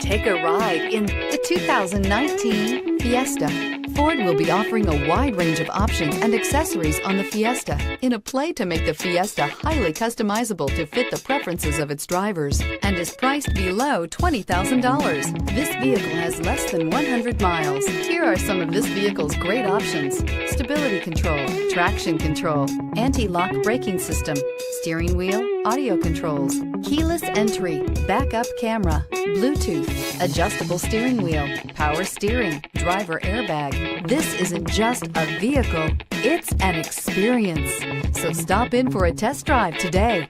Take a ride in the 2019 Fiesta. Ford will be offering a wide range of options and accessories on the Fiesta in a play to make the Fiesta highly customizable to fit the preferences of its drivers and is priced below $20,000. This vehicle has less than 100 miles. Here are some of this vehicle's great options: stability control, traction control, anti-lock braking system, steering wheel audio controls, keyless entry, backup camera, Bluetooth, adjustable steering wheel, power steering, driver airbag. This isn't just a vehicle, it's an experience. So stop in for a test drive today.